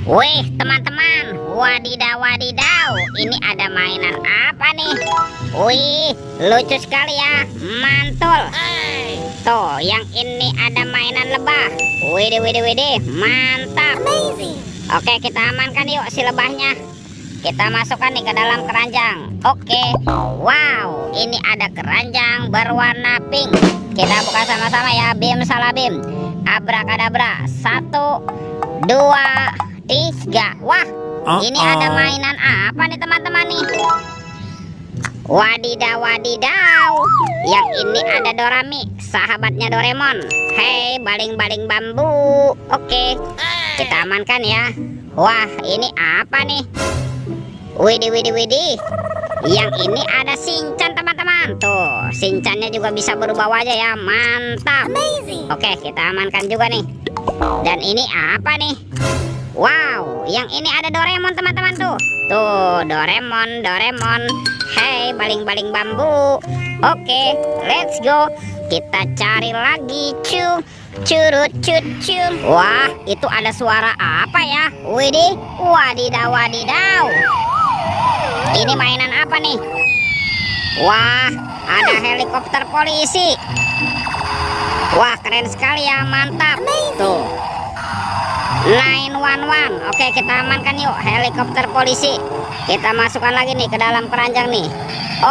Wih teman-teman, wadidaw wadidaw, ini ada mainan apa nih? Wih, lucu sekali ya, mantul. Tuh, yang ini ada mainan lebah. Widih, widih, widih, mantap. Oke, kita amankan yuk si lebahnya. Kita masukkan nih ke dalam keranjang. Oke, wow, ini ada keranjang berwarna pink. Kita buka sama-sama ya, bim salah bim. Abrakadabra, 1, 2, 3. Wah, ini ada mainan apa nih teman-teman nih? Wadidaw wadidaw, yang ini ada Dorami, sahabatnya Doraemon. Hei, baling-baling bambu. Oke, kita amankan ya. Wah, ini apa nih? Widih, widih, widih, yang ini ada Shinchan teman-teman. Tuh, Shinchannya juga bisa berubah wajah ya, mantap. Oke, kita amankan juga nih. Dan ini apa nih? Wow, yang ini ada Doraemon teman-teman tuh. Tuh, Doraemon, Doraemon. Hey, baling-baling bambu. Oke, let's go. Kita cari lagi, cu. Curut cut cu. Wah, itu ada suara apa ya? Widih, wadidaw wadidaw. Ini mainan apa nih? Wah, ada helikopter polisi. Wah, keren sekali ya, mantap. Tuh, 911. Oke, kita amankan yuk helikopter polisi. Kita masukkan lagi nih ke dalam keranjang nih.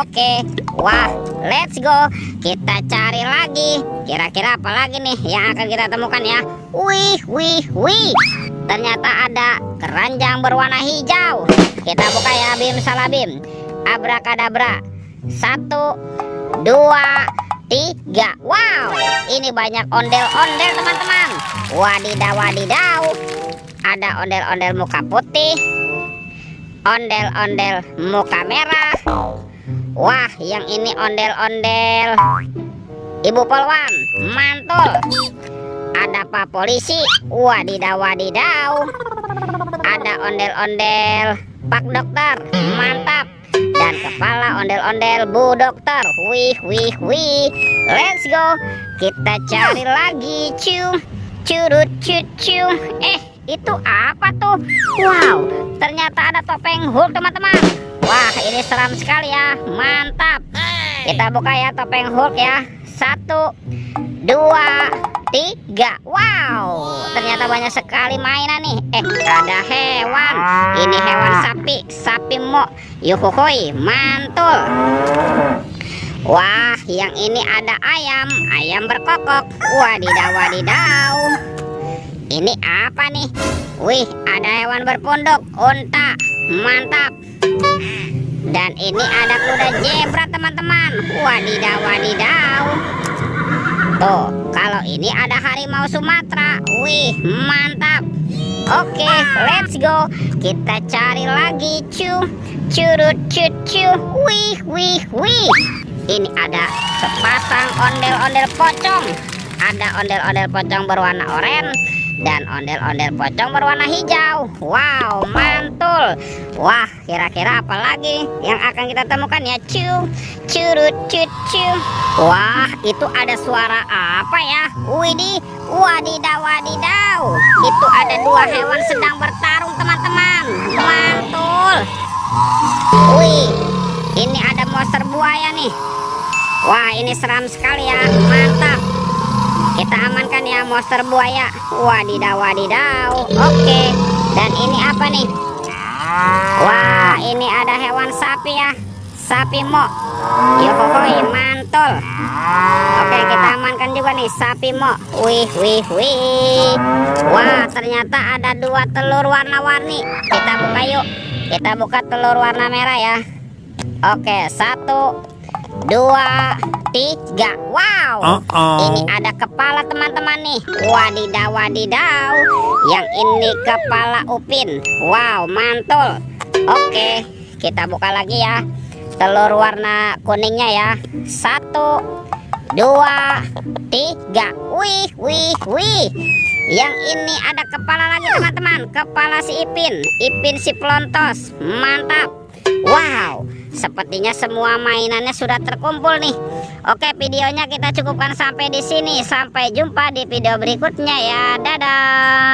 Oke, wah, let's go. Kita cari lagi. Kira-kira apa lagi nih yang akan kita temukan ya? Wih, wih, wih. Ternyata ada keranjang berwarna hijau. Kita buka ya, bim salah bim. Abrakadabra, 1, 2, 3. Wow, ini banyak ondel-ondel teman-teman. Wadidaw wadidaw, ada ondel-ondel muka putih, ondel-ondel muka merah. Wah, yang ini ondel-ondel Ibu Polwan, mantul. Ada Pak Polisi, wadidaw wadidaw. Ada ondel-ondel Pak Dokter, mantap. Dan kepala ondel-ondel Bu Dokter. Wih, wih, wih. Let's go. Kita cari lagi, cu. Curut cucu. Itu apa tuh? Wow, ternyata ada topeng Hulk teman-teman. Wah, ini seram sekali ya, mantap. Kita buka ya topeng Hulk ya. 1, 2, 3. Wow, ternyata banyak sekali mainan nih. Ada hewan. Ini hewan sapi, sapi mo. Yuhuhui, mantul. Wah, yang ini ada ayam, ayam berkokok. Wadidaw wadidaw. Ini apa nih? Wih, ada hewan berpunduk, unta, mantap. Dan ini ada kuda zebra teman-teman. Wadidaw wadidaw. Tuh, kalau ini ada harimau Sumatera. Wih, mantap. Oke, let's go. Kita cari lagi, cu. Curut cucu. Wih, wih, wih. Ini ada sepasang ondel-ondel pocong. Ada ondel-ondel pocong berwarna oranye dan ondel-ondel pocong berwarna hijau. Wow, mantul. Wah, kira-kira apa lagi yang akan kita temukan ya, cu. Curut cucu. Wah, itu ada suara apa ya? Widih, wadidaw wadidaw. Itu ada 2 hewan sedang bertarung teman-teman. Mantul. Wih, ini ada monster buaya nih. Wah, ini seram sekali ya, mantap. Kita amankan ya monster buaya. Wadidaw wadidaw. Oke, dan ini apa nih? Wah, ini ada hewan sapi ya, sapi mo. Yohohoi, mantul. Oke, kita amankan juga nih sapi mo. Wih, wih, wih. Wah, ternyata ada 2 telur warna-warni. Kita buka yuk. Kita buka telur warna merah ya. Oke, 1, 2, 3. Wow, ini ada kepala teman-teman nih. Wadidaw wadidaw, yang ini kepala Upin. Wow, mantul. Oke, kita buka lagi ya telur warna kuningnya ya. 1, 2, 3. Wih, wih, wih. Yang ini ada kepala lagi teman-teman. Kepala si Ipin, Ipin si Plontos, mantap. Wow, sepertinya semua mainannya sudah terkumpul nih. Oke, videonya kita cukupkan sampai di sini. Sampai jumpa di video berikutnya ya. Dadah.